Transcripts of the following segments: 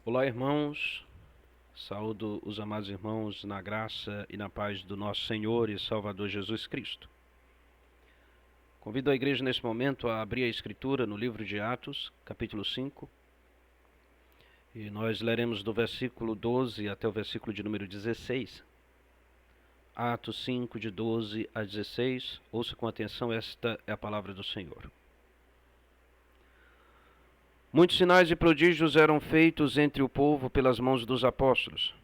Olá, irmãos. Saúdo os amados irmãos na graça e na paz do nosso Senhor e Salvador Jesus Cristo. Convido a igreja nesse momento a abrir a Escritura no livro de Atos, capítulo 5. E nós leremos do versículo 12 até o versículo de número 16. Atos 5, de 12 a 16. Ouça com atenção, esta é a palavra do Senhor. Muitos sinais e prodígios eram feitos entre o povo pelas mãos dos apóstolos.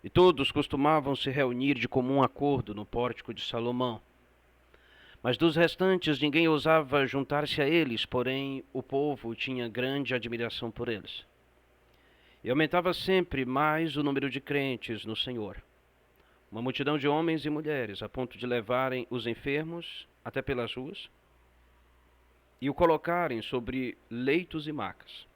E todos costumavam se reunir de comum acordo no pórtico de Salomão. Mas dos restantes ninguém ousava juntar-se a eles, porém o povo tinha grande admiração por eles. E aumentava sempre mais o número de crentes no Senhor. Uma multidão de homens e mulheres, a ponto de levarem os enfermos até pelas ruas e o colocarem sobre leitos e macas,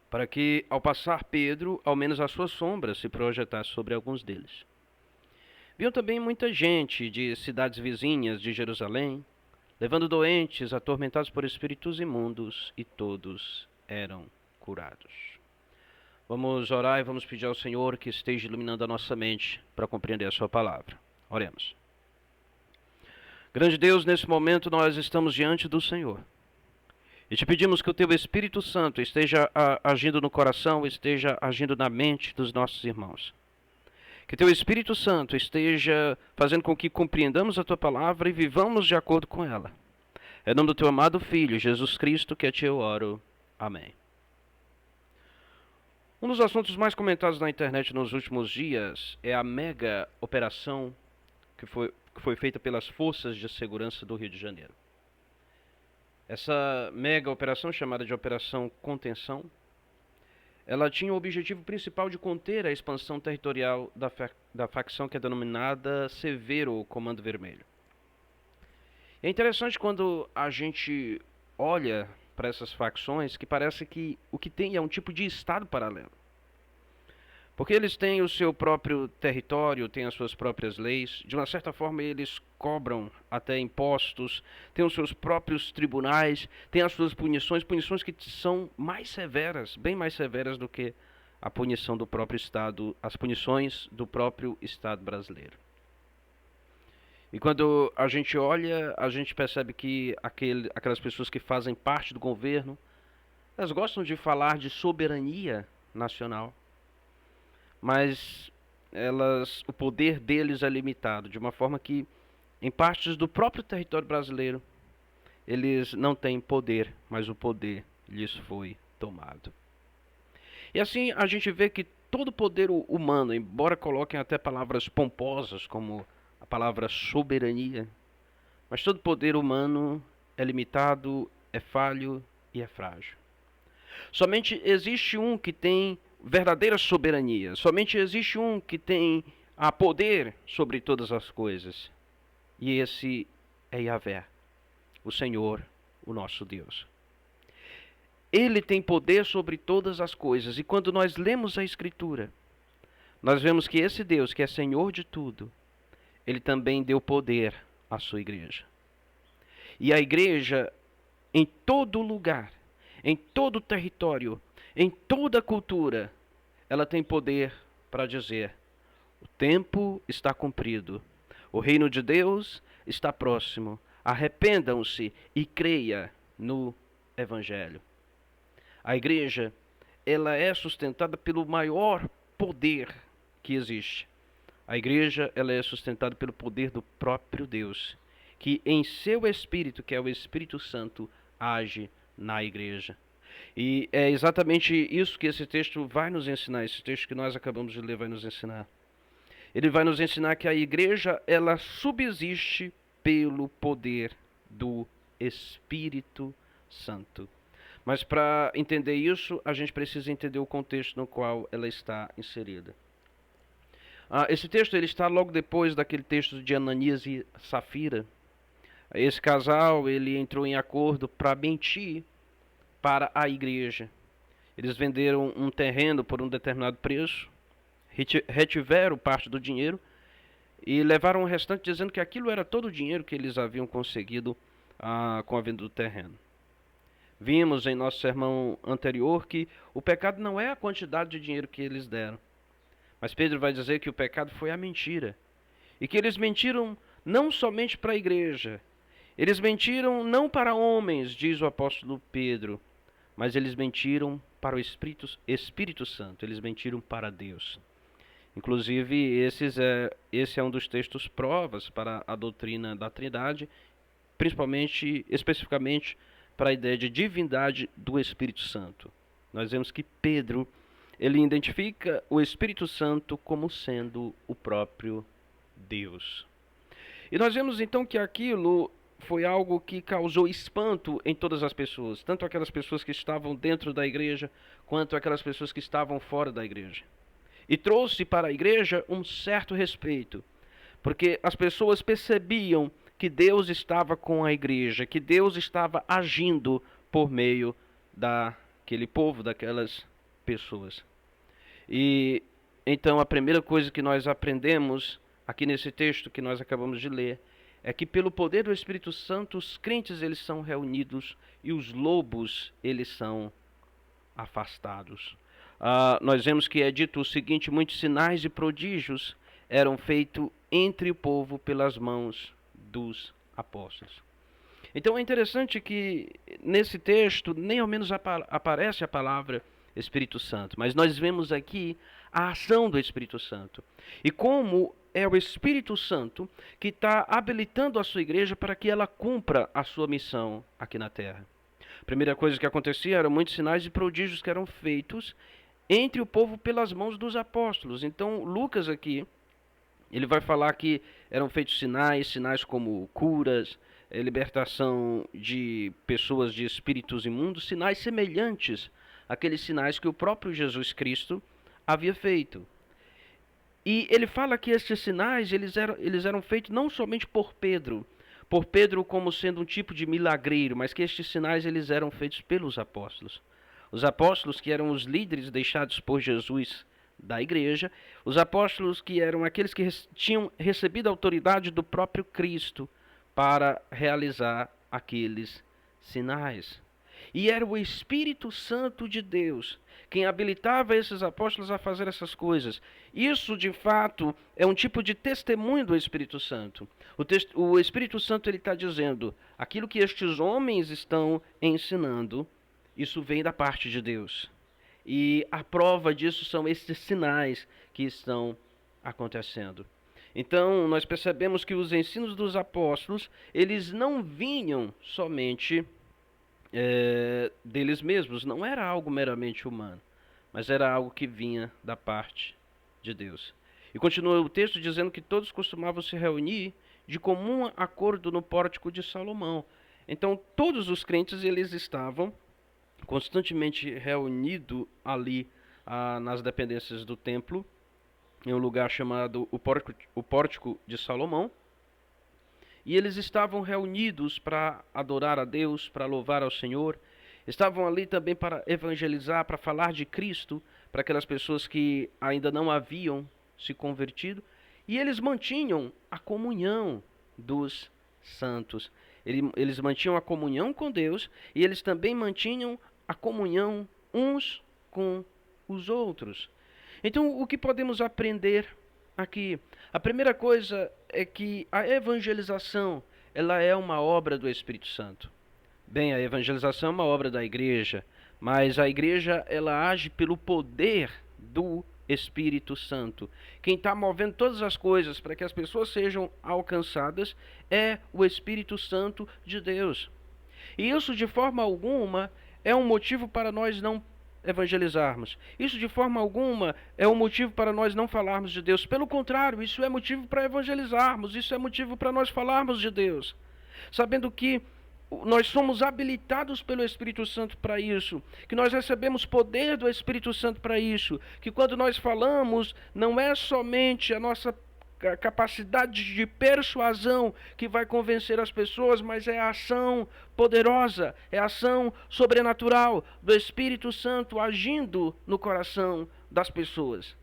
para que, ao passar Pedro, ao menos a sua sombra se projetasse sobre alguns deles. Viam também muita gente de cidades vizinhas de Jerusalém, levando doentes, atormentados por espíritos imundos, e todos eram curados. Vamos orar e vamos pedir ao Senhor que esteja iluminando a nossa mente para compreender a sua palavra. Oremos. Grande Deus, nesse momento nós estamos diante do Senhor. E te pedimos que o Teu Espírito Santo esteja agindo no coração, esteja agindo na mente dos nossos irmãos. Que Teu Espírito Santo esteja fazendo com que compreendamos a Tua palavra e vivamos de acordo com ela. É em nome do Teu amado Filho, Jesus Cristo, que a Ti eu oro. Amém. Um dos assuntos mais comentados na internet nos últimos dias é a mega operação que foi feita pelas forças de segurança do Rio de Janeiro. Essa mega operação, chamada de Operação Contenção, ela tinha o objetivo principal de conter a expansão territorial da facção que é denominada Severo, ou Comando Vermelho. É interessante quando a gente olha para essas facções que parece que o que tem é um tipo de estado paralelo. Porque eles têm o seu próprio território, têm as suas próprias leis, de uma certa forma eles cobram até impostos, têm os seus próprios tribunais, têm as suas punições que são mais severas, bem mais severas do que a punição do próprio Estado, as punições do próprio Estado brasileiro. E quando a gente olha, a gente percebe que aquelas pessoas que fazem parte do governo, elas gostam de falar de soberania nacional, mas o poder deles é limitado, de uma forma que, em partes do próprio território brasileiro, eles não têm poder, mas o poder lhes foi tomado. E assim a gente vê que todo poder humano, embora coloquem até palavras pomposas, como a palavra soberania, mas todo poder humano é limitado, é falho e é frágil. Somente existe um que tem verdadeira soberania. Somente existe um que tem poder sobre todas as coisas. E esse é Yahvé, o Senhor, o nosso Deus. Ele tem poder sobre todas as coisas. E quando nós lemos a Escritura, nós vemos que esse Deus, que é Senhor de tudo, Ele também deu poder à sua igreja. E a igreja, em todo lugar, em todo território, em toda cultura, ela tem poder para dizer: o tempo está cumprido, o reino de Deus está próximo, arrependam-se e creia no Evangelho. A igreja, ela é sustentada pelo maior poder que existe. A igreja, ela é sustentada pelo poder do próprio Deus, que em seu Espírito, que é o Espírito Santo, age na igreja. E é exatamente isso que esse texto vai nos ensinar, esse texto que nós acabamos de ler vai nos ensinar. Ele vai nos ensinar que a igreja, ela subsiste pelo poder do Espírito Santo. Mas para entender isso, a gente precisa entender o contexto no qual ela está inserida. Esse texto ele está logo depois daquele texto de Ananias e Safira. Esse casal ele entrou em acordo para mentir para a igreja. Eles venderam um terreno por um determinado preço, retiveram parte do dinheiro e levaram o restante dizendo que aquilo era todo o dinheiro que eles haviam conseguido com a venda do terreno. Vimos em nosso sermão anterior que o pecado não é a quantidade de dinheiro que eles deram, mas Pedro vai dizer que o pecado foi a mentira. E que eles mentiram não somente para a igreja, eles mentiram não para homens, diz o apóstolo Pedro, mas eles mentiram para o Espírito Santo, eles mentiram para Deus. Inclusive, esse é um dos textos provas para a doutrina da Trindade, especificamente para a ideia de divindade do Espírito Santo. Nós vemos que Pedro, ele identifica o Espírito Santo como sendo o próprio Deus. E nós vemos então que aquilo foi algo que causou espanto em todas as pessoas, tanto aquelas pessoas que estavam dentro da igreja, quanto aquelas pessoas que estavam fora da igreja. E trouxe para a igreja um certo respeito, porque as pessoas percebiam que Deus estava com a igreja, que Deus estava agindo por meio daquele povo, daquelas pessoas. E então a primeira coisa que nós aprendemos aqui nesse texto que nós acabamos de ler é que pelo poder do Espírito Santo os crentes eles são reunidos e os lobos eles são afastados. Nós vemos que é dito o seguinte: muitos sinais e prodígios eram feitos entre o povo pelas mãos dos apóstolos. Então é interessante que nesse texto nem ao menos aparece a palavra Espírito Santo, mas nós vemos aqui a ação do Espírito Santo. E como é o Espírito Santo que está habilitando a sua igreja para que ela cumpra a sua missão aqui na terra. A primeira coisa que acontecia eram muitos sinais e prodígios que eram feitos entre o povo pelas mãos dos apóstolos. Então Lucas aqui, ele vai falar que eram feitos sinais como curas, libertação de pessoas de espíritos imundos, sinais semelhantes àqueles sinais que o próprio Jesus Cristo havia feito. E ele fala que estes sinais eles eram feitos não somente por Pedro como sendo um tipo de milagreiro, mas que estes sinais eles eram feitos pelos apóstolos. Os apóstolos que eram os líderes deixados por Jesus da igreja, os apóstolos que eram aqueles que tinham recebido a autoridade do próprio Cristo para realizar aqueles sinais. E era o Espírito Santo de Deus quem habilitava esses apóstolos a fazer essas coisas. Isso, de fato, é um tipo de testemunho do Espírito Santo. O Espírito Santo ele está dizendo, aquilo que estes homens estão ensinando, isso vem da parte de Deus. E a prova disso são esses sinais que estão acontecendo. Então, nós percebemos que os ensinos dos apóstolos, eles não vinham somente deles mesmos, não era algo meramente humano, mas era algo que vinha da parte de Deus. E continua o texto dizendo que todos costumavam se reunir de comum acordo no pórtico de Salomão. Então, todos os crentes, eles estavam constantemente reunidos ali nas dependências do templo, em um lugar chamado o Pórtico de Salomão. E eles estavam reunidos para adorar a Deus, para louvar ao Senhor. Estavam ali também para evangelizar, para falar de Cristo, para aquelas pessoas que ainda não haviam se convertido. E eles mantinham a comunhão dos santos. Eles mantinham a comunhão com Deus e eles também mantinham a comunhão uns com os outros. Então, o que podemos aprender aqui? A primeira coisa é que a evangelização, ela é uma obra do Espírito Santo. Bem, a evangelização é uma obra da igreja, mas a igreja, ela age pelo poder do Espírito Santo. Quem está movendo todas as coisas para que as pessoas sejam alcançadas é o Espírito Santo de Deus. E isso, de forma alguma, é um motivo para nós não evangelizarmos. Isso de forma alguma é um motivo para nós não falarmos de Deus. Pelo contrário, isso é motivo para evangelizarmos, isso é motivo para nós falarmos de Deus. Sabendo que nós somos habilitados pelo Espírito Santo para isso, que nós recebemos poder do Espírito Santo para isso, que quando nós falamos, não é somente a nossa capacidade de persuasão que vai convencer as pessoas, mas é a ação poderosa, é a ação sobrenatural do Espírito Santo agindo no coração das pessoas.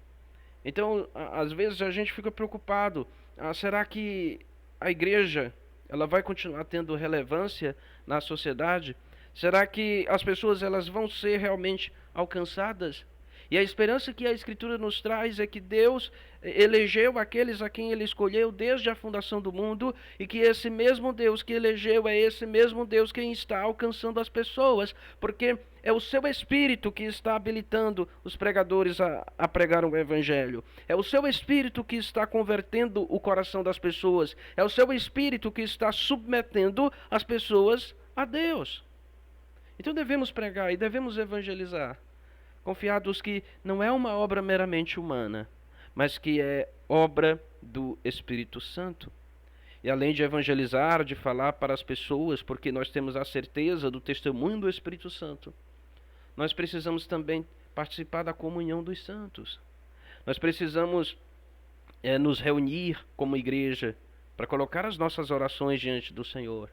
Então, às vezes a gente fica preocupado, será que a igreja ela vai continuar tendo relevância na sociedade? Será que as pessoas elas vão ser realmente alcançadas? E a esperança que a Escritura nos traz é que Deus elegeu aqueles a quem Ele escolheu desde a fundação do mundo, e que esse mesmo Deus que elegeu é esse mesmo Deus quem está alcançando as pessoas, porque é o seu Espírito que está habilitando os pregadores a pregar o Evangelho. É o seu Espírito que está convertendo o coração das pessoas. É o seu Espírito que está submetendo as pessoas a Deus. Então devemos pregar e devemos evangelizar, confiados que não é uma obra meramente humana, mas que é obra do Espírito Santo. E além de evangelizar, de falar para as pessoas, porque nós temos a certeza do testemunho do Espírito Santo, nós precisamos também participar da comunhão dos santos. Nós precisamos nos reunir como igreja para colocar as nossas orações diante do Senhor.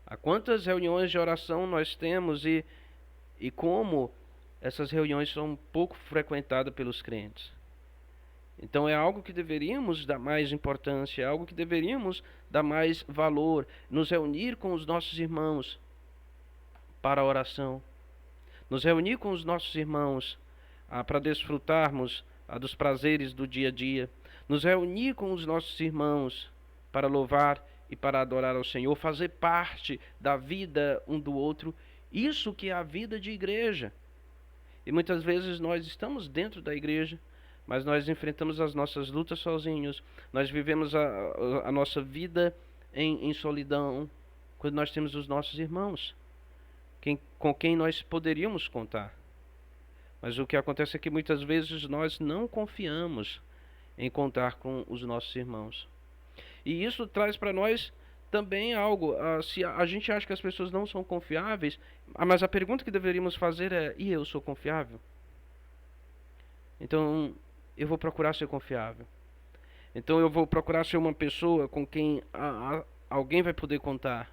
Há quantas reuniões de oração nós temos e como essas reuniões são pouco frequentadas pelos crentes. Então é algo que deveríamos dar mais importância, é algo que deveríamos dar mais valor, nos reunir com os nossos irmãos para a oração, nos reunir com os nossos irmãos para desfrutarmos dos prazeres do dia a dia, nos reunir com os nossos irmãos para louvar e para adorar ao Senhor, fazer parte da vida um do outro, isso que é a vida de igreja. E muitas vezes nós estamos dentro da igreja, mas nós enfrentamos as nossas lutas sozinhos. Nós vivemos a nossa vida em solidão, quando nós temos os nossos irmãos, com quem nós poderíamos contar. Mas o que acontece é que muitas vezes nós não confiamos em contar com os nossos irmãos. E isso traz para nós também algo. Se a gente acha que as pessoas não são confiáveis, mas a pergunta que deveríamos fazer é: e eu sou confiável? Então eu vou procurar ser confiável. Então eu vou procurar ser uma pessoa com quem alguém vai poder contar.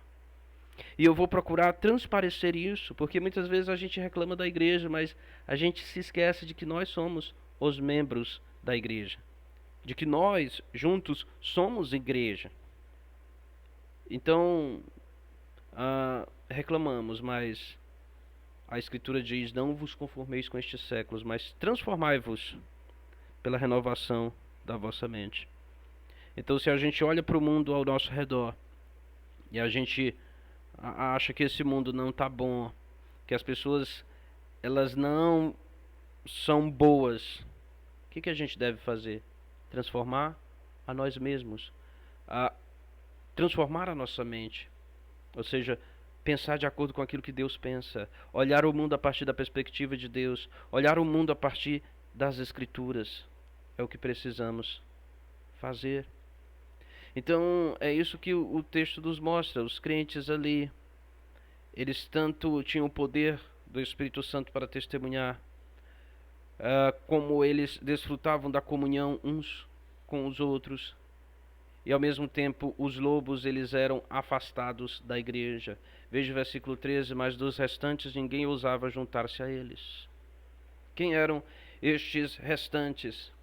E eu vou procurar transparecer isso, porque muitas vezes a gente reclama da igreja, mas a gente se esquece de que nós somos os membros da igreja, de que nós juntos somos igreja. Então reclamamos, mas a Escritura diz: não vos conformeis com estes séculos, mas transformai-vos pela renovação da vossa mente. Então, se a gente olha para o mundo ao nosso redor e a gente acha que esse mundo não está bom, que as pessoas elas não são boas, o que a gente deve fazer? Transformar a nós mesmos, transformar a nossa mente, ou seja, pensar de acordo com aquilo que Deus pensa, olhar o mundo a partir da perspectiva de Deus, olhar o mundo a partir das Escrituras. É o que precisamos fazer. Então é isso que o texto nos mostra. Os crentes ali, eles tanto tinham o poder do Espírito Santo para testemunhar, como eles desfrutavam da comunhão uns com os outros. E ao mesmo tempo os lobos eles eram afastados da igreja. Veja o versículo 13: mas dos restantes ninguém ousava juntar-se a eles. Quem eram estes restantes?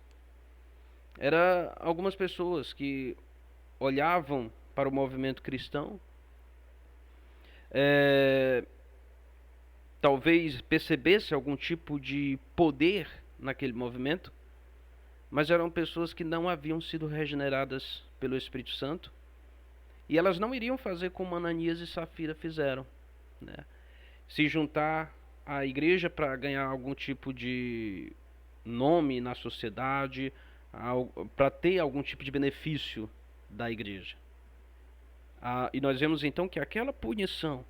Eram algumas pessoas que olhavam para o movimento cristão, talvez percebesse algum tipo de poder naquele movimento, mas eram pessoas que não haviam sido regeneradas pelo Espírito Santo, e elas não iriam fazer como Ananias e Safira fizeram, né? Se juntar à igreja para ganhar algum tipo de nome na sociedade, para ter algum tipo de benefício da igreja. E nós vemos então que aquela punição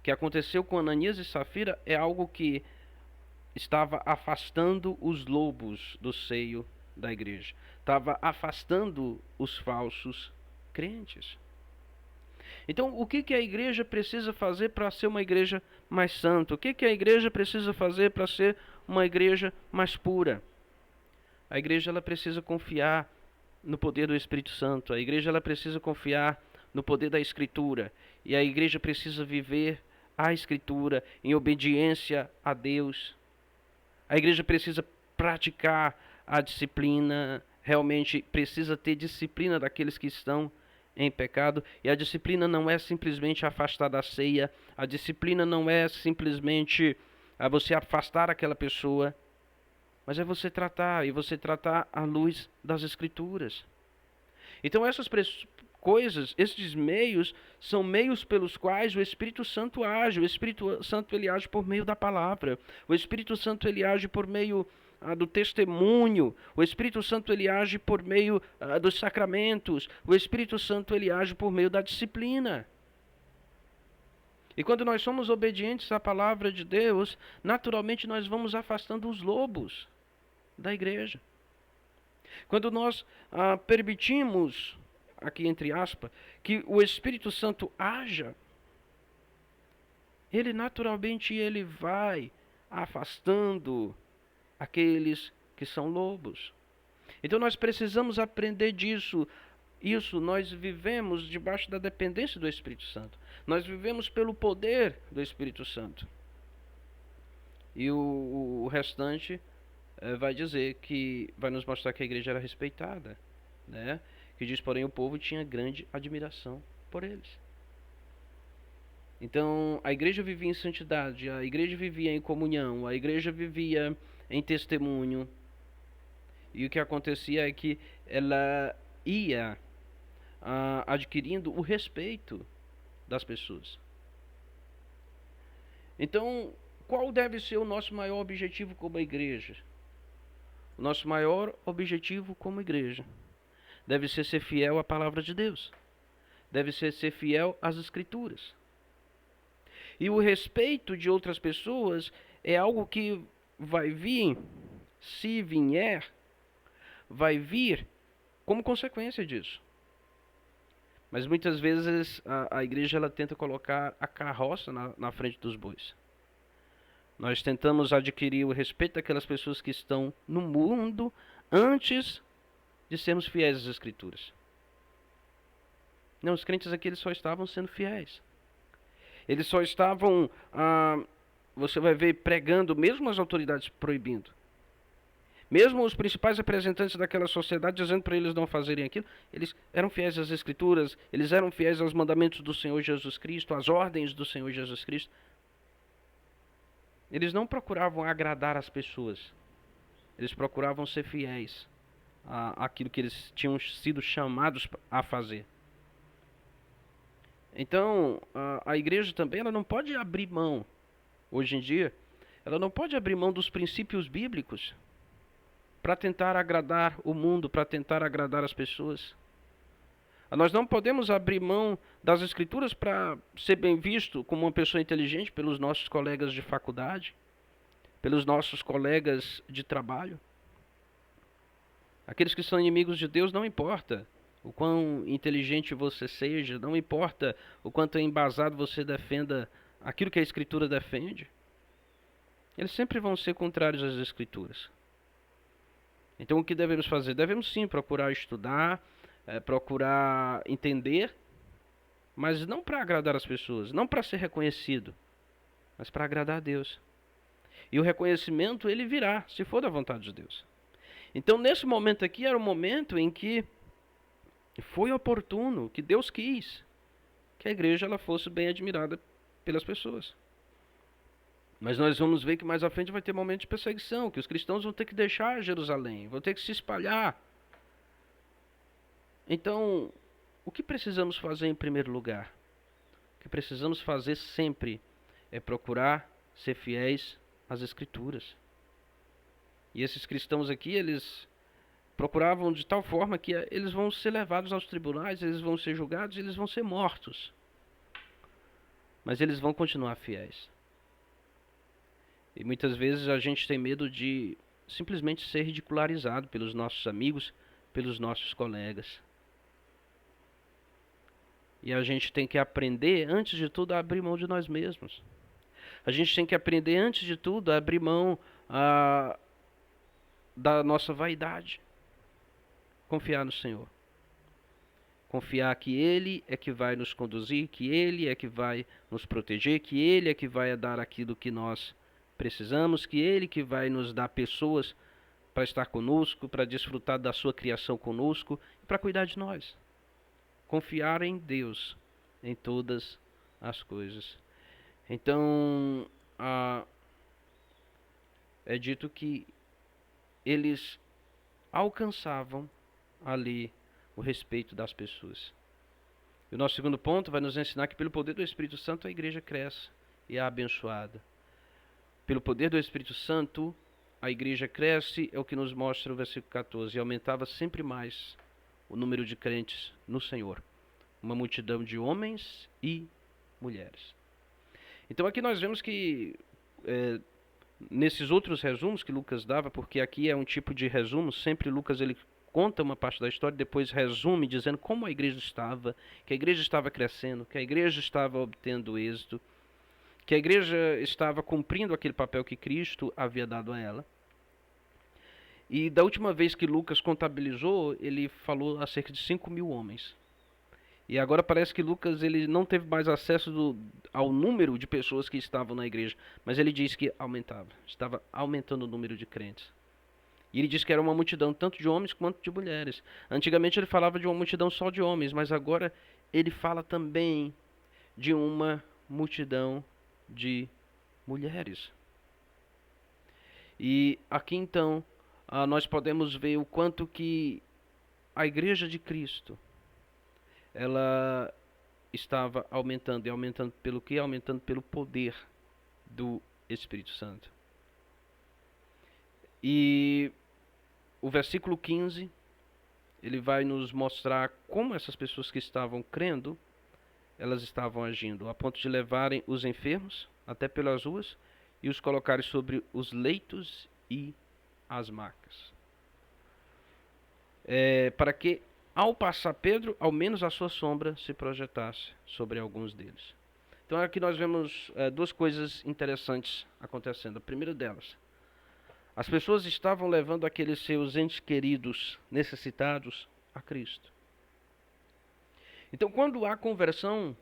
que aconteceu com Ananias e Safira é algo que estava afastando os lobos do seio da igreja, estava afastando os falsos crentes. Então, o que a igreja precisa fazer para ser uma igreja mais santa? O que a igreja precisa fazer para ser uma igreja mais pura? A igreja ela precisa confiar no poder do Espírito Santo. A igreja ela precisa confiar no poder da Escritura. E a igreja precisa viver a Escritura em obediência a Deus. A igreja precisa praticar a disciplina. Realmente precisa ter disciplina daqueles que estão em pecado. E a disciplina não é simplesmente afastar da ceia. A disciplina não é simplesmente você afastar aquela pessoa. Mas é você tratar, e você tratar à luz das Escrituras. Então essas coisas, esses meios, são meios pelos quais o Espírito Santo age. O Espírito Santo ele age por meio da palavra. O Espírito Santo ele age por meio do testemunho. O Espírito Santo ele age por meio dos sacramentos. O Espírito Santo ele age por meio da disciplina. E quando nós somos obedientes à palavra de Deus, naturalmente nós vamos afastando os lobos da igreja. Quando nós permitimos, aqui entre aspas, que o Espírito Santo haja, ele naturalmente ele vai afastando aqueles que são lobos. Então nós precisamos aprender disso. Nós vivemos debaixo da dependência do Espírito Santo. Nós vivemos pelo poder do Espírito Santo. E o restante vai dizer que vai nos mostrar que a igreja era respeitada, né? Que diz, porém, o povo tinha grande admiração por eles. Então, a igreja vivia em santidade, a igreja vivia em comunhão, a igreja vivia em testemunho. E o que acontecia é que ela ia adquirindo o respeito das pessoas. Então, qual deve ser o nosso maior objetivo como igreja? O nosso maior objetivo como igreja deve ser fiel à palavra de Deus. Deve ser fiel às Escrituras. E o respeito de outras pessoas é algo que vai vir, se vier, vai vir como consequência disso. Mas muitas vezes a igreja ela tenta colocar a carroça na frente dos bois. Nós tentamos adquirir o respeito daquelas pessoas que estão no mundo antes de sermos fiéis às Escrituras. Não, os crentes aqui eles só estavam sendo fiéis. Eles só estavam, você vai ver, pregando, mesmo as autoridades proibindo. Mesmo os principais representantes daquela sociedade dizendo para eles não fazerem aquilo, eles eram fiéis às Escrituras, eles eram fiéis aos mandamentos do Senhor Jesus Cristo, às ordens do Senhor Jesus Cristo. Eles não procuravam agradar as pessoas, eles procuravam ser fiéis àquilo que eles tinham sido chamados a fazer. Então, a igreja também ela não pode abrir mão, hoje em dia, ela não pode abrir mão dos princípios bíblicos para tentar agradar o mundo, para tentar agradar as pessoas. Nós não podemos abrir mão das Escrituras para ser bem visto como uma pessoa inteligente pelos nossos colegas de faculdade, pelos nossos colegas de trabalho. Aqueles que são inimigos de Deus, não importa o quão inteligente você seja, não importa o quanto embasado você defenda aquilo que a Escritura defende, eles sempre vão ser contrários às Escrituras. Então o que devemos fazer? Devemos sim procurar estudar, procurar entender, mas não para agradar as pessoas, não para ser reconhecido, mas para agradar a Deus. E o reconhecimento ele virá, se for da vontade de Deus. Então nesse momento aqui era o momento em que foi oportuno, que Deus quis que a igreja ela fosse bem admirada pelas pessoas. Mas nós vamos ver que mais à frente vai ter momento de perseguição, que os cristãos vão ter que deixar Jerusalém, vão ter que se espalhar. Então, o que precisamos fazer em primeiro lugar? O que precisamos fazer sempre é procurar ser fiéis às Escrituras. E esses cristãos aqui, eles procuravam de tal forma que eles vão ser levados aos tribunais, eles vão ser julgados, eles vão ser mortos. Mas eles vão continuar fiéis. E muitas vezes a gente tem medo de simplesmente ser ridicularizado pelos nossos amigos, pelos nossos colegas. E a gente tem que aprender, antes de tudo, a abrir mão de nós mesmos. A gente tem que aprender, antes de tudo, a abrir mão da nossa vaidade. Confiar no Senhor. Confiar que Ele é que vai nos conduzir, que Ele é que vai nos proteger, que Ele é que vai dar aquilo que nós precisamos, que Ele que vai nos dar pessoas para estar conosco, para desfrutar da sua criação conosco, para cuidar de nós. confiar em Deus em todas as coisas. Então, é dito que eles alcançavam ali o respeito das pessoas. E o nosso segundo ponto vai nos ensinar que pelo poder do Espírito Santo a igreja cresce e é abençoada. Pelo poder do Espírito Santo a igreja cresce, é o que nos mostra o versículo 14, e aumentava sempre mais o número de crentes no Senhor. Uma multidão de homens e mulheres. Então aqui nós vemos que nesses outros resumos que Lucas dava, porque aqui é um tipo de resumo, sempre Lucas ele conta uma parte da história, depois resume dizendo como a igreja estava, que a igreja estava crescendo, que a igreja estava obtendo êxito, que a igreja estava cumprindo aquele papel que Cristo havia dado a ela. E da última vez que Lucas contabilizou, ele falou acerca de 5.000 homens. E agora parece que Lucas ele não teve mais acesso ao número de pessoas que estavam na igreja, mas ele diz que aumentava, estava aumentando o número de crentes. E ele diz que era uma multidão tanto de homens quanto de mulheres. Antigamente ele falava de uma multidão só de homens, mas agora ele fala também de uma multidão de mulheres. E aqui então nós podemos ver o quanto que a igreja de Cristo ela estava aumentando, e aumentando pelo quê? Aumentando pelo poder do Espírito Santo. E o versículo 15, ele vai nos mostrar como essas pessoas que estavam crendo, elas estavam agindo, a ponto de levarem os enfermos até pelas ruas e os colocarem sobre os leitos e as macas. Para que, ao passar Pedro, ao menos a sua sombra se projetasse sobre alguns deles. Então aqui nós vemos duas coisas interessantes acontecendo. A primeira delas, as pessoas estavam levando aqueles seus entes queridos necessitados a Cristo. Então quando há conversão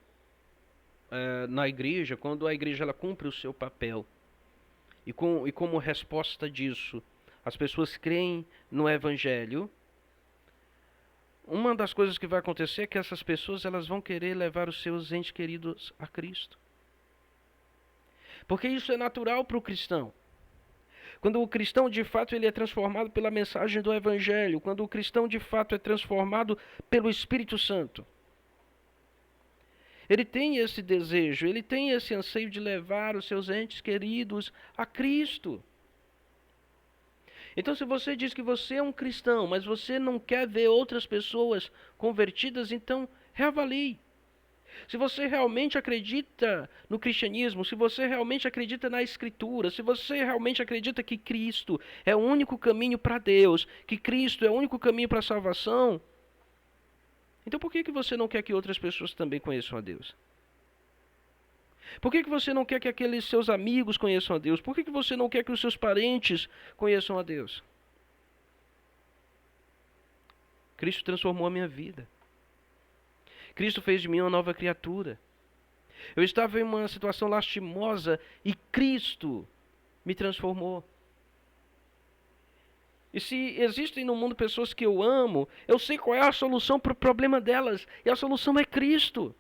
na igreja, quando a igreja ela cumpre o seu papel, e como resposta disso, as pessoas creem no Evangelho, uma das coisas que vai acontecer é que essas pessoas elas vão querer levar os seus entes queridos a Cristo. Porque isso é natural para o cristão. Quando o cristão de fato ele é transformado pela mensagem do Evangelho, quando o cristão de fato é transformado pelo Espírito Santo, ele tem esse desejo, ele tem esse anseio de levar os seus entes queridos a Cristo. Então, se você diz que você é um cristão, mas você não quer ver outras pessoas convertidas, então reavalie. Se você realmente acredita no cristianismo, se você realmente acredita na Escritura, se você realmente acredita que Cristo é o único caminho para Deus, que Cristo é o único caminho para a salvação, então por que você não quer que outras pessoas também conheçam a Deus? Por que você não quer que aqueles seus amigos conheçam a Deus? Por que você não quer que os seus parentes conheçam a Deus? Cristo transformou a minha vida. Cristo fez de mim uma nova criatura. Eu estava em uma situação lastimosa e Cristo me transformou. E se existem no mundo pessoas que eu amo, eu sei qual é a solução para o problema delas. E a solução é Cristo.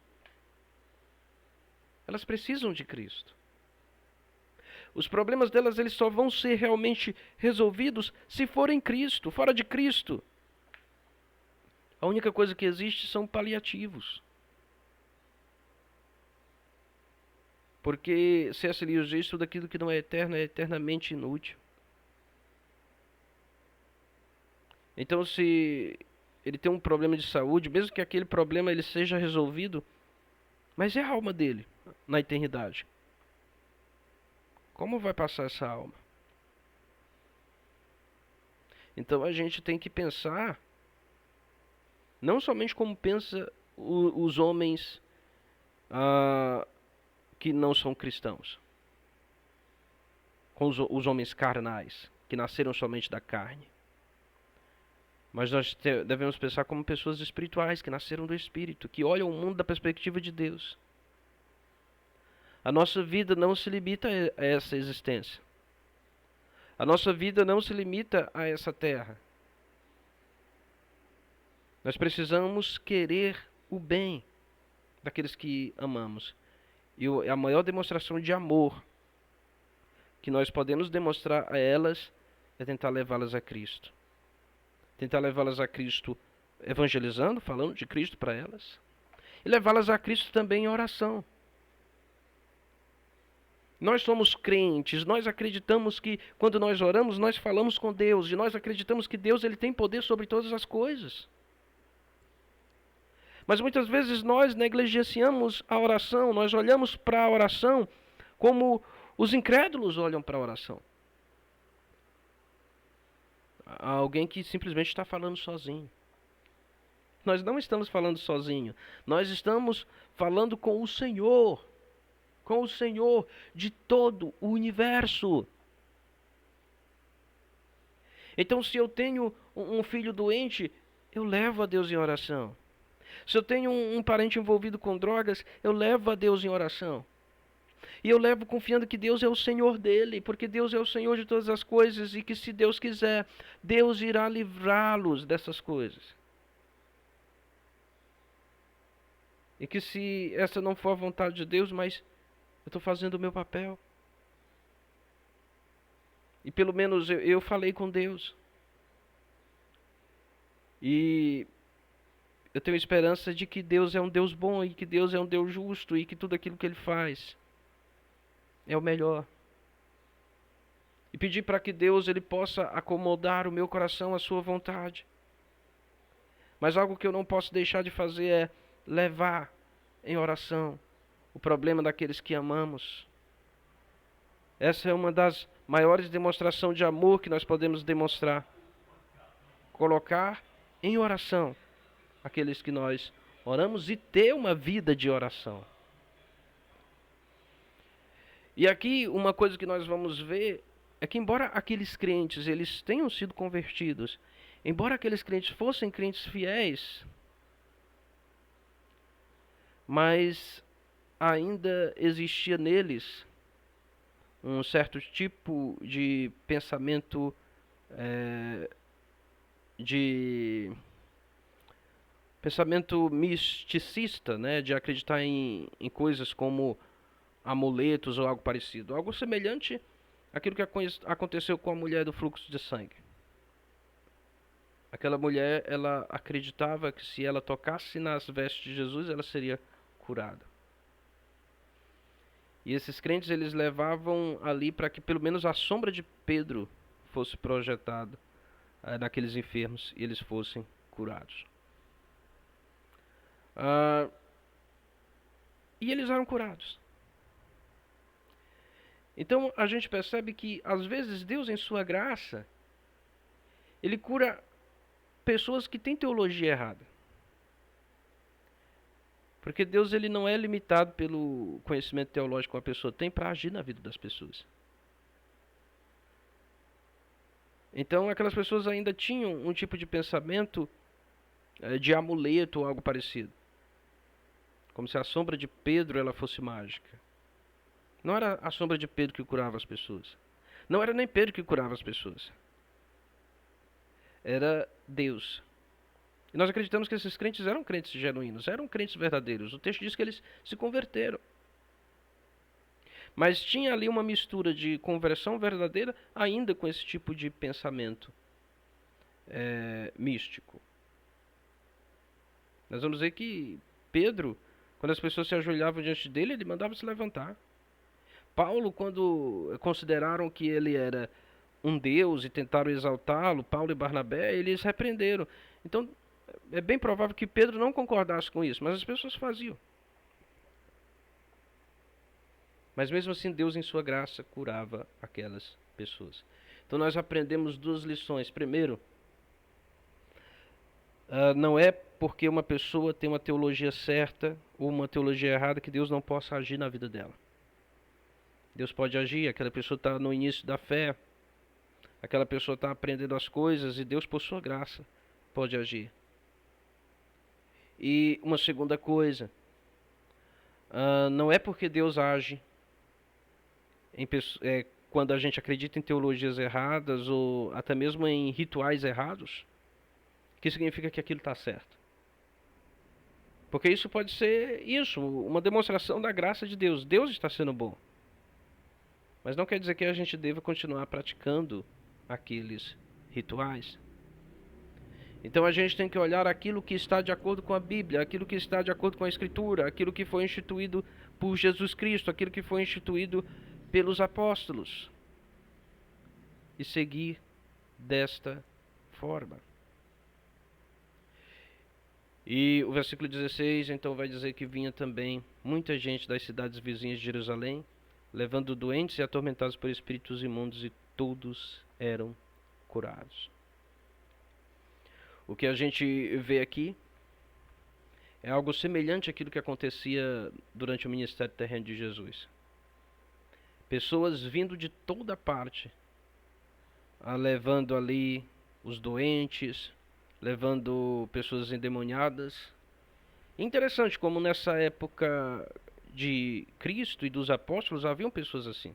Elas precisam de Cristo. Os problemas delas eles só vão ser realmente resolvidos se forem Cristo. Fora de Cristo, a única coisa que existe são paliativos. Porque C.S. Lewis diz: tudo aquilo que não é eterno é eternamente inútil. Então, se ele tem um problema de saúde, mesmo que aquele problema ele seja resolvido, mas é a alma dele na eternidade. Como vai passar essa alma? Então a gente tem que pensar não somente como pensa os homens que não são cristãos, com os homens carnais, que nasceram somente da carne. Mas nós devemos pensar como pessoas espirituais, que nasceram do Espírito, que olham o mundo da perspectiva de Deus. A nossa vida não se limita a essa existência. A nossa vida não se limita a essa terra. Nós precisamos querer o bem daqueles que amamos. E a maior demonstração de amor que nós podemos demonstrar a elas é tentar levá-las a Cristo. Tentar levá-las a Cristo evangelizando, falando de Cristo para elas. E levá-las a Cristo também em oração. Nós somos crentes, nós acreditamos que quando nós oramos, nós falamos com Deus. E nós acreditamos que Deus ele tem poder sobre todas as coisas. Mas muitas vezes nós negligenciamos a oração, nós olhamos para a oração como os incrédulos olham para a oração. Alguém que simplesmente está falando sozinho. Nós não estamos falando sozinho. Nós estamos falando com o Senhor de todo o universo. Então, se eu tenho um filho doente, eu levo a Deus em oração. Se eu tenho um parente envolvido com drogas, eu levo a Deus em oração. E eu levo confiando que Deus é o Senhor dele, porque Deus é o Senhor de todas as coisas e que se Deus quiser, Deus irá livrá-los dessas coisas. E que se essa não for a vontade de Deus, mas eu estou fazendo o meu papel. E pelo menos eu falei com Deus. E eu tenho esperança de que Deus é um Deus bom e que Deus é um Deus justo e que tudo aquilo que Ele faz é o melhor. E pedir para que Deus ele possa acomodar o meu coração à sua vontade. Mas algo que eu não posso deixar de fazer é levar em oração o problema daqueles que amamos. Essa é uma das maiores demonstrações de amor que nós podemos demonstrar. Colocar em oração aqueles que nós oramos e ter uma vida de oração. E aqui uma coisa que nós vamos ver é que embora aqueles crentes eles tenham sido convertidos, embora aqueles crentes fossem crentes fiéis, mas ainda existia neles um certo tipo de pensamento misticista, né, de acreditar em coisas como amuletos ou algo parecido, algo semelhante àquilo que aconteceu com a mulher do fluxo de sangue. Aquela mulher, ela acreditava que se ela tocasse nas vestes de Jesus, ela seria curada. E esses crentes, eles levavam ali para que pelo menos a sombra de Pedro fosse projetada naqueles enfermos e eles fossem curados. E eles eram curados. Então a gente percebe que às vezes Deus em sua graça, Ele cura pessoas que têm teologia errada. Porque Deus ele não é limitado pelo conhecimento teológico que a pessoa tem para agir na vida das pessoas. Então aquelas pessoas ainda tinham um tipo de pensamento de amuleto ou algo parecido. Como se a sombra de Pedro ela fosse mágica. Não era a sombra de Pedro que curava as pessoas. Não era nem Pedro que curava as pessoas. Era Deus. E nós acreditamos que esses crentes eram crentes genuínos, eram crentes verdadeiros. O texto diz que eles se converteram. Mas tinha ali uma mistura de conversão verdadeira ainda com esse tipo de pensamento místico. Nós vamos ver que Pedro, quando as pessoas se ajoelhavam diante dele, ele mandava se levantar. Paulo, quando consideraram que ele era um Deus e tentaram exaltá-lo, Paulo e Barnabé, eles repreenderam. Então, é bem provável que Pedro não concordasse com isso, mas as pessoas faziam. Mas mesmo assim, Deus em sua graça curava aquelas pessoas. Então nós aprendemos duas lições. Primeiro, não é porque uma pessoa tem uma teologia certa ou uma teologia errada que Deus não possa agir na vida dela. Deus pode agir, aquela pessoa está no início da fé, aquela pessoa está aprendendo as coisas e Deus, por sua graça, pode agir. E uma segunda coisa, não é porque Deus age quando a gente acredita em teologias erradas ou até mesmo em rituais errados, que significa que aquilo está certo. Porque isso pode ser isso, uma demonstração da graça de Deus. Deus está sendo bom. Mas não quer dizer que a gente deva continuar praticando aqueles rituais. Então a gente tem que olhar aquilo que está de acordo com a Bíblia, aquilo que está de acordo com a Escritura, aquilo que foi instituído por Jesus Cristo, aquilo que foi instituído pelos apóstolos. E seguir desta forma. E o versículo 16 então vai dizer que vinha também muita gente das cidades vizinhas de Jerusalém, levando doentes e atormentados por espíritos imundos, e todos eram curados. O que a gente vê aqui é algo semelhante àquilo que acontecia durante o ministério terreno de Jesus. Pessoas vindo de toda parte, levando ali os doentes, levando pessoas endemoniadas. Interessante como nessa época de Cristo e dos apóstolos haviam pessoas assim.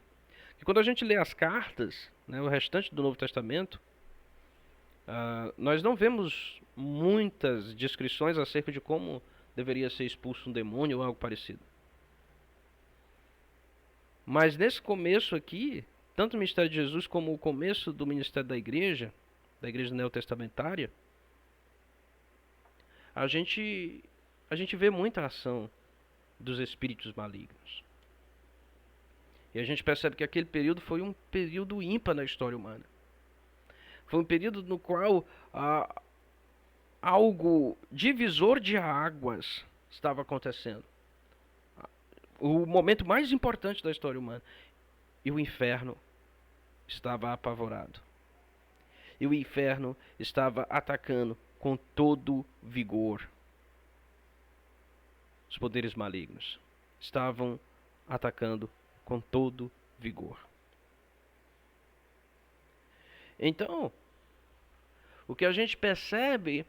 E quando a gente lê as cartas, né, o restante do Novo Testamento, nós não vemos muitas descrições acerca de como deveria ser expulso um demônio ou algo parecido. Mas nesse começo aqui, tanto o ministério de Jesus como o começo do ministério da igreja neotestamentária, a gente vê muita ação dos espíritos malignos. E a gente percebe que aquele período foi um período ímpar na história humana. Foi um período no qual algo divisor de águas estava acontecendo. O momento mais importante da história humana. E o inferno estava apavorado. E o inferno estava atacando com todo vigor. Os poderes malignos estavam atacando com todo vigor. Então, o que a gente percebe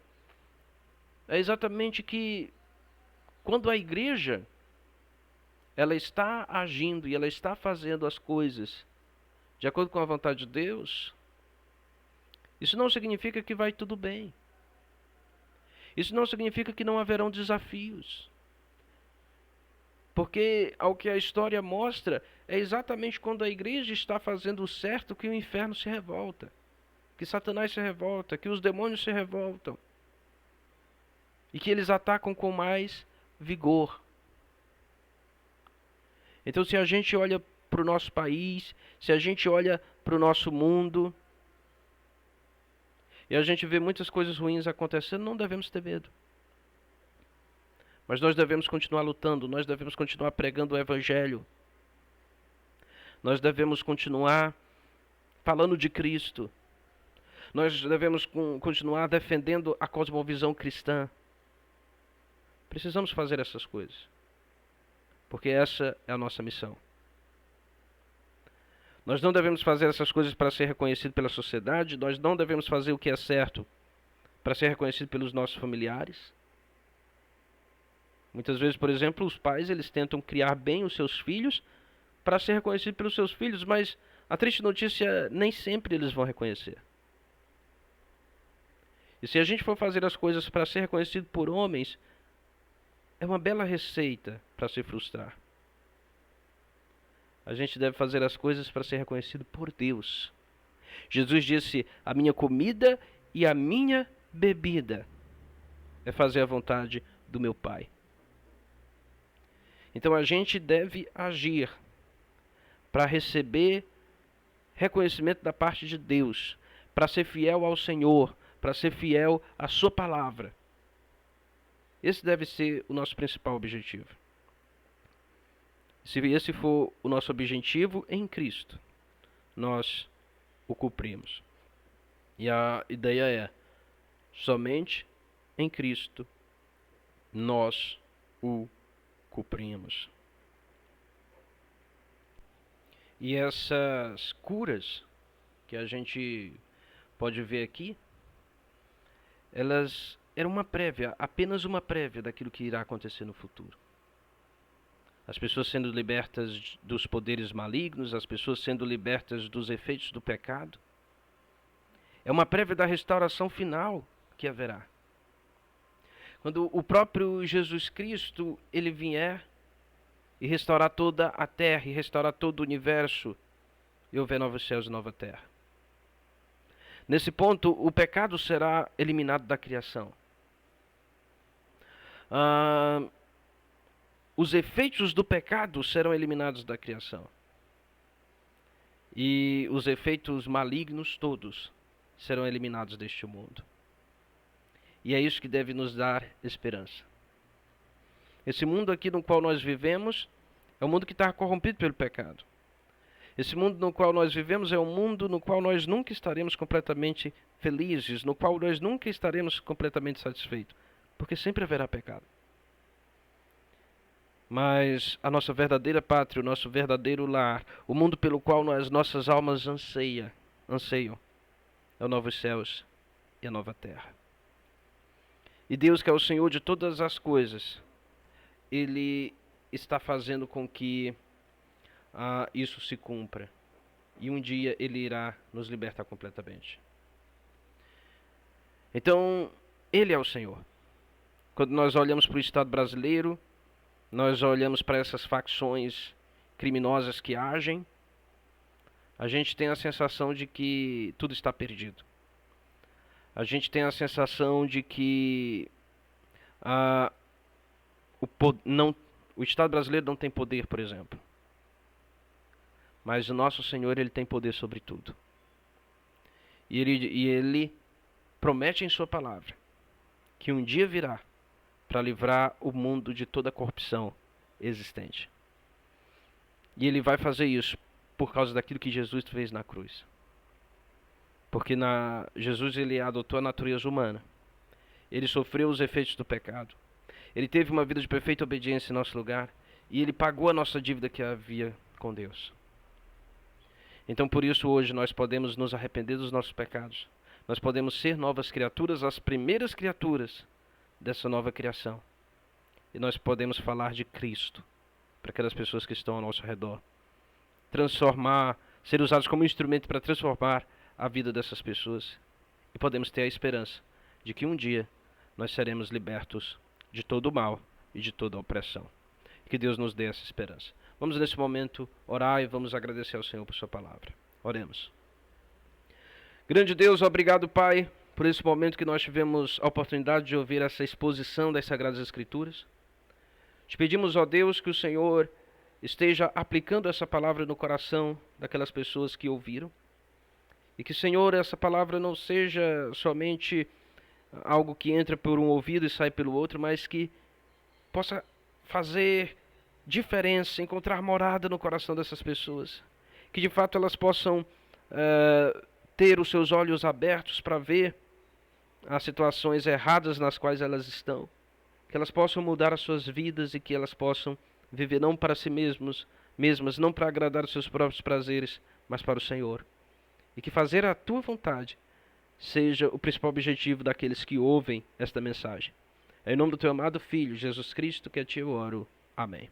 é exatamente que quando a igreja ela está agindo e ela está fazendo as coisas de acordo com a vontade de Deus, isso não significa que vai tudo bem. Isso não significa que não haverão desafios. Porque ao que a história mostra é exatamente quando a igreja está fazendo o certo que o inferno se revolta, que Satanás se revolta, que os demônios se revoltam e que eles atacam com mais vigor. Então, se a gente olha para o nosso país, se a gente olha para o nosso mundo e a gente vê muitas coisas ruins acontecendo, não devemos ter medo. Mas nós devemos continuar lutando, nós devemos continuar pregando o Evangelho. Nós devemos continuar falando de Cristo. Nós devemos continuar defendendo a cosmovisão cristã. Precisamos fazer essas coisas, porque essa é a nossa missão. Nós não devemos fazer essas coisas para ser reconhecido pela sociedade, nós não devemos fazer o que é certo para ser reconhecido pelos nossos familiares. Muitas vezes, por exemplo, os pais eles tentam criar bem os seus filhos para ser reconhecido pelos seus filhos, mas a triste notícia, nem sempre eles vão reconhecer. E se a gente for fazer as coisas para ser reconhecido por homens, é uma bela receita para se frustrar. A gente deve fazer as coisas para ser reconhecido por Deus. Jesus disse: a minha comida e a minha bebida é fazer a vontade do meu Pai. Então a gente deve agir para receber reconhecimento da parte de Deus, para ser fiel ao Senhor, para ser fiel à sua palavra. Esse deve ser o nosso principal objetivo. Se esse for o nosso objetivo em Cristo, nós o cumprimos. E a ideia é, somente em Cristo nós o cumprimos. E essas curas que a gente pode ver aqui, elas eram uma prévia, apenas uma prévia daquilo que irá acontecer no futuro. As pessoas sendo libertas dos poderes malignos, as pessoas sendo libertas dos efeitos do pecado. É uma prévia da restauração final que haverá. Quando o próprio Jesus Cristo, ele vier e restaurar toda a terra, e restaurar todo o universo, e houver novos céus e nova terra. Nesse ponto, o pecado será eliminado da criação. Os efeitos do pecado serão eliminados da criação. E os efeitos malignos todos serão eliminados deste mundo. E é isso que deve nos dar esperança. Esse mundo aqui no qual nós vivemos é um mundo que está corrompido pelo pecado. Esse mundo no qual nós vivemos é um mundo no qual nós nunca estaremos completamente felizes, no qual nós nunca estaremos completamente satisfeitos, porque sempre haverá pecado. Mas a nossa verdadeira pátria, o nosso verdadeiro lar, o mundo pelo qual nossas almas anseiam, é o novos céus e a nova terra. E Deus, que é o Senhor de todas as coisas, Ele está fazendo com que isso se cumpra. E um dia Ele irá nos libertar completamente. Então, Ele é o Senhor. Quando nós olhamos para o Estado brasileiro, nós olhamos para essas facções criminosas que agem, a gente tem a sensação de que tudo está perdido. A gente tem a sensação de que o Estado brasileiro não tem poder, por exemplo. Mas o nosso Senhor, Ele tem poder sobre tudo. E Ele promete em sua palavra que um dia virá para livrar o mundo de toda a corrupção existente. E Ele vai fazer isso por causa daquilo que Jesus fez na cruz. Porque Jesus, Ele adotou a natureza humana. Ele sofreu os efeitos do pecado. Ele teve uma vida de perfeita obediência em nosso lugar. E Ele pagou a nossa dívida que havia com Deus. Então por isso hoje nós podemos nos arrepender dos nossos pecados. Nós podemos ser novas criaturas, as primeiras criaturas dessa nova criação. E nós podemos falar de Cristo para aquelas pessoas que estão ao nosso redor. Ser usados como instrumento para transformar a vida dessas pessoas. E podemos ter a esperança de que um dia nós seremos libertos de todo o mal e de toda a opressão. Que Deus nos dê essa esperança. Vamos nesse momento orar e vamos agradecer ao Senhor por sua palavra. Oremos. Grande Deus, obrigado, Pai, por esse momento que nós tivemos a oportunidade de ouvir essa exposição das Sagradas Escrituras. Te pedimos, ó Deus, que o Senhor esteja aplicando essa palavra no coração daquelas pessoas que ouviram. E que, Senhor, essa palavra não seja somente algo que entra por um ouvido e sai pelo outro, mas que possa fazer diferença, encontrar morada no coração dessas pessoas. Que de fato elas possam ter os seus olhos abertos para ver as situações erradas nas quais elas estão. Que elas possam mudar as suas vidas e que elas possam viver não para si mesmas, não para agradar os seus próprios prazeres, mas para o Senhor. E que fazer a tua vontade seja o principal objetivo daqueles que ouvem esta mensagem. É em nome do teu amado Filho, Jesus Cristo, que a ti eu oro. Amém.